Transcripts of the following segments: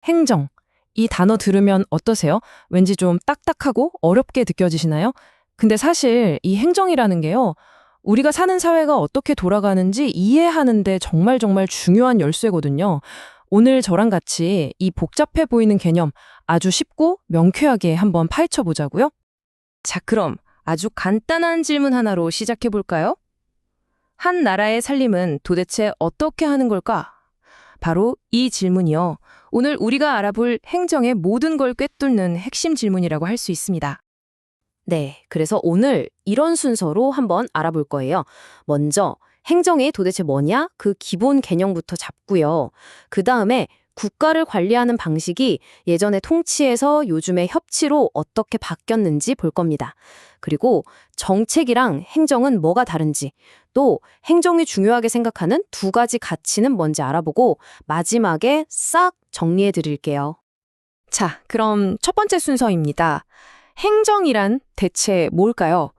행정. 이 단어 들으면 어떠세요? 왠지 좀 딱딱하고 어렵게 느껴지시나요? 근데 사실 이 행정이라는 게요, 우리가 사는 사회가 어떻게 돌아가는지 이해하는 데 정말 정말 중요한 열쇠거든요. 오늘 저랑 같이 이 복잡해 보이는 개념 아주 쉽고 명쾌하게 한번 파헤쳐 보자고요. 자, 그럼 아주 간단한 질문 하나로 시작해 볼까요? 한 나라의 살림은 도대체 어떻게 하는 걸까? 바로 이 질문이요. 오늘 우리가 알아볼 행정의 모든 걸 꿰뚫는 핵심 질문이라고 할 수 있습니다. 네, 그래서 오늘 이런 순서로 한번 알아볼 거예요. 먼저 행정이 도대체 뭐냐? 그 기본 개념부터 잡고요. 그 다음에 국가를 관리하는 방식이 예전의 통치에서 요즘의 협치로 어떻게 바뀌었는지 볼 겁니다. 그리고 정책이랑 행정은 뭐가 다른지, 또 행정이 중요하게 생각하는 두 가지 가치는 뭔지 알아보고 마지막에 싹 정리해 드릴게요. 자, 그럼 첫 번째 순서입니다. 행정이란 대체 뭘까요?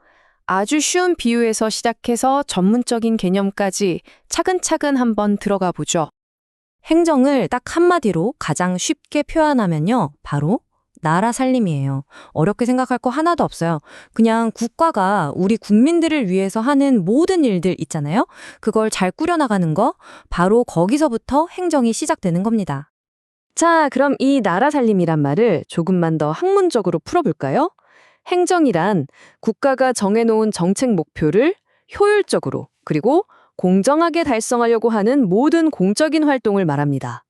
아주 쉬운 비유에서 시작해서 전문적인 개념까지 차근차근 한번 들어가 보죠. 행정을 딱 한마디로 가장 쉽게 표현하면요. 바로 나라 살림이에요. 어렵게 생각할 거 하나도 없어요. 그냥 국가가 우리 국민들을 위해서 하는 모든 일들 있잖아요. 그걸 잘 꾸려나가는 거, 바로 거기서부터 행정이 시작되는 겁니다. 자, 그럼 이 나라 살림이란 말을 조금만 더 학문적으로 풀어볼까요? 행정이란 국가가 정해놓은 정책 목표를 효율적으로 그리고 공정하게 달성하려고 하는 모든 공적인 활동을 말합니다.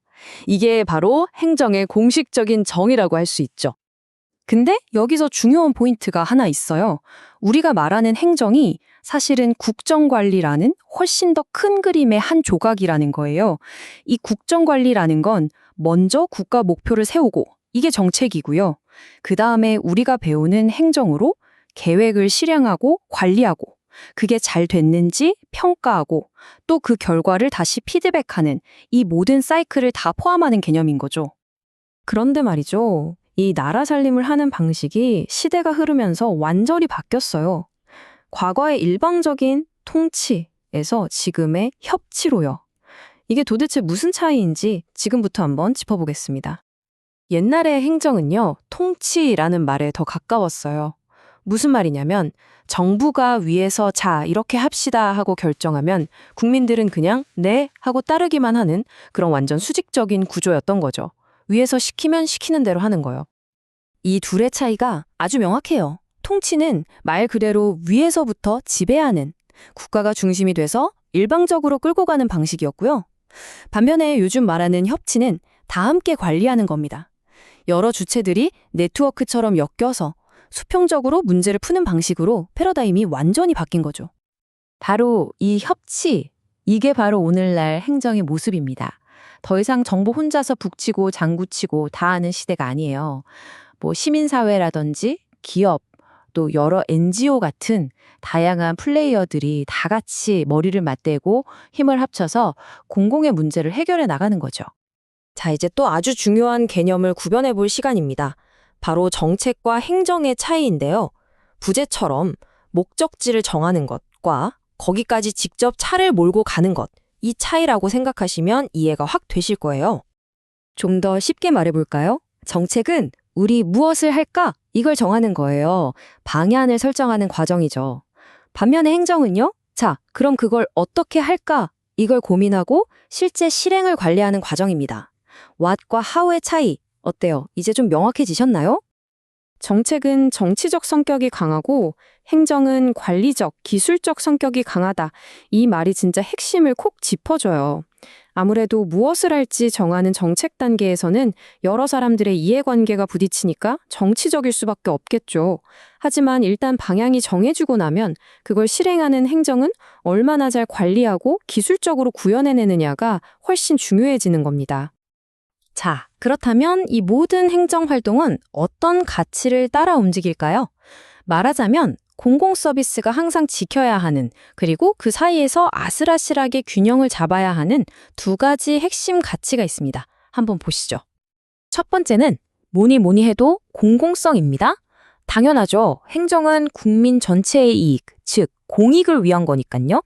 이게 바로 행정의 공식적인 정의라고 할 수 있죠. 근데 여기서 중요한 포인트가 하나 있어요. 우리가 말하는 행정이 사실은 국정관리라는 훨씬 더 큰 그림의 한 조각이라는 거예요. 이 국정관리라는 건 먼저 국가 목표를 세우고 이게 정책이고요. 그 다음에 우리가 배우는 행정으로 계획을 실행하고 관리하고 그게 잘 됐는지 평가하고 또 그 결과를 다시 피드백하는 이 모든 사이클을 다 포함하는 개념인 거죠. 그런데 말이죠. 이 나라 살림을 하는 방식이 시대가 흐르면서 완전히 바뀌었어요. 과거의 일방적인 통치에서 지금의 협치로요. 이게 도대체 무슨 차이인지 지금부터 한번 짚어보겠습니다. 옛날의 행정은요, 통치라는 말에 더 가까웠어요. 무슨 말이냐면 정부가 위에서 자, 이렇게 합시다 하고 결정하면 국민들은 그냥 네 하고 따르기만 하는 그런 완전 수직적인 구조였던 거죠. 위에서 시키면 시키는 대로 하는 거요. 이 둘의 차이가 아주 명확해요. 통치는 말 그대로 위에서부터 지배하는 국가가 중심이 돼서 일방적으로 끌고 가는 방식이었고요. 반면에 요즘 말하는 협치는 다 함께 관리하는 겁니다. 여러 주체들이 네트워크처럼 엮여서 수평적으로 문제를 푸는 방식으로 패러다임이 완전히 바뀐 거죠. 바로 이 협치, 이게 바로 오늘날 행정의 모습입니다. 더 이상 정부 혼자서 북치고 장구치고 다 하는 시대가 아니에요. 시민사회라든지 기업, 또 여러 NGO 같은 다양한 플레이어들이 다 같이 머리를 맞대고 힘을 합쳐서 공공의 문제를 해결해 나가는 거죠. 자, 이제 또 아주 중요한 개념을 구별해 볼 시간입니다. 바로 정책과 행정의 차이인데요. 부제처럼 목적지를 정하는 것과 거기까지 직접 차를 몰고 가는 것, 이 차이라고 생각하시면 이해가 확 되실 거예요. 좀 더 쉽게 말해볼까요? 정책은 우리 무엇을 할까? 이걸 정하는 거예요. 방향을 설정하는 과정이죠. 반면에 행정은요? 자, 그럼 그걸 어떻게 할까? 이걸 고민하고 실제 실행을 관리하는 과정입니다. what과 how의 차이, 어때요? 이제 좀 명확해지셨나요? 정책은 정치적 성격이 강하고 행정은 관리적, 기술적 성격이 강하다. 이 말이 진짜 핵심을 콕 짚어줘요. 아무래도 무엇을 할지 정하는 정책 단계에서는 여러 사람들의 이해관계가 부딪히니까 정치적일 수밖에 없겠죠. 하지만 일단 방향이 정해지고 나면 그걸 실행하는 행정은 얼마나 잘 관리하고 기술적으로 구현해내느냐가 훨씬 중요해지는 겁니다. 자, 그렇다면 이 모든 행정 활동은 어떤 가치를 따라 움직일까요? 말하자면 공공 서비스가 항상 지켜야 하는, 그리고 그 사이에서 아슬아슬하게 균형을 잡아야 하는 두 가지 핵심 가치가 있습니다. 한번 보시죠. 첫 번째는 뭐니 해도 공공성입니다. 당연하죠. 행정은 국민 전체의 이익, 즉 공익을 위한 거니까요.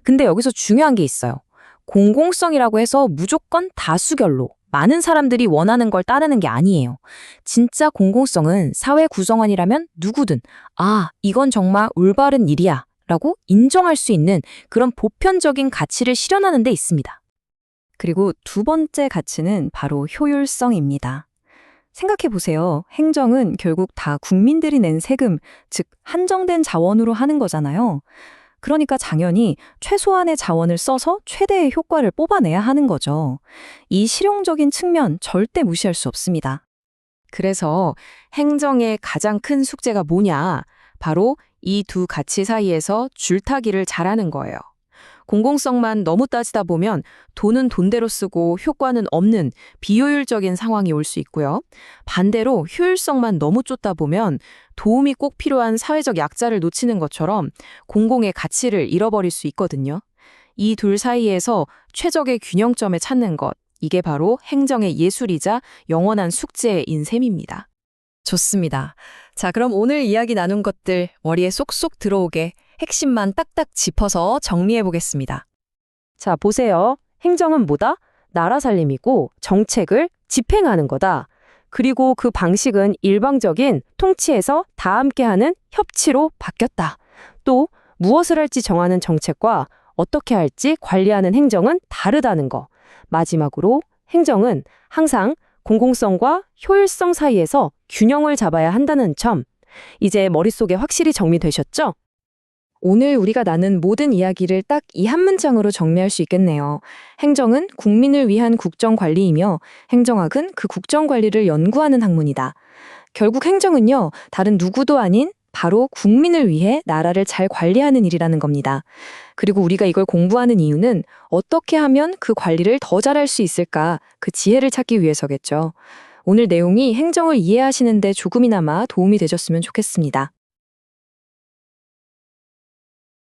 근데 여기서 중요한 게 있어요. 공공성이라고 해서 무조건 다수결로, 많은 사람들이 원하는 걸 따르는 게 아니에요. 진짜 공공성은 사회 구성원이라면 누구든 이건 정말 올바른 일이야 라고 인정할 수 있는 그런 보편적인 가치를 실현하는 데 있습니다. 그리고 두 번째 가치는 바로 효율성입니다. 생각해 보세요. 행정은 결국 다 국민들이 낸 세금, 즉 한정된 자원으로 하는 거잖아요. 그러니까 당연히 최소한의 자원을 써서 최대의 효과를 뽑아내야 하는 거죠. 이 실용적인 측면 절대 무시할 수 없습니다. 그래서 행정의 가장 큰 숙제가 뭐냐? 바로 이 두 가치 사이에서 줄타기를 잘하는 거예요. 공공성만 너무 따지다 보면 돈은 돈대로 쓰고 효과는 없는 비효율적인 상황이 올 수 있고요. 반대로 효율성만 너무 쫓다 보면 도움이 꼭 필요한 사회적 약자를 놓치는 것처럼 공공의 가치를 잃어버릴 수 있거든요. 이 둘 사이에서 최적의 균형점에 찾는 것, 이게 바로 행정의 예술이자 영원한 숙제인 셈입니다. 좋습니다. 자, 그럼 오늘 이야기 나눈 것들 머리에 쏙쏙 들어오게 핵심만 딱딱 짚어서 정리해 보겠습니다. 자, 보세요. 행정은 뭐다? 나라 살림이고 정책을 집행하는 거다. 그리고 그 방식은 일방적인 통치에서 다 함께하는 협치로 바뀌었다. 또 무엇을 할지 정하는 정책과 어떻게 할지 관리하는 행정은 다르다는 거. 마지막으로 행정은 항상 공공성과 효율성 사이에서 균형을 잡아야 한다는 점. 이제 머릿속에 확실히 정리되셨죠? 오늘 우리가 나눈 모든 이야기를 딱 이 한 문장으로 정리할 수 있겠네요. 행정은 국민을 위한 국정관리이며 행정학은 그 국정관리를 연구하는 학문이다. 결국 행정은요, 다른 누구도 아닌 바로 국민을 위해 나라를 잘 관리하는 일이라는 겁니다. 그리고 우리가 이걸 공부하는 이유는 어떻게 하면 그 관리를 더 잘할 수 있을까, 그 지혜를 찾기 위해서겠죠. 오늘 내용이 행정을 이해하시는 데 조금이나마 도움이 되셨으면 좋겠습니다.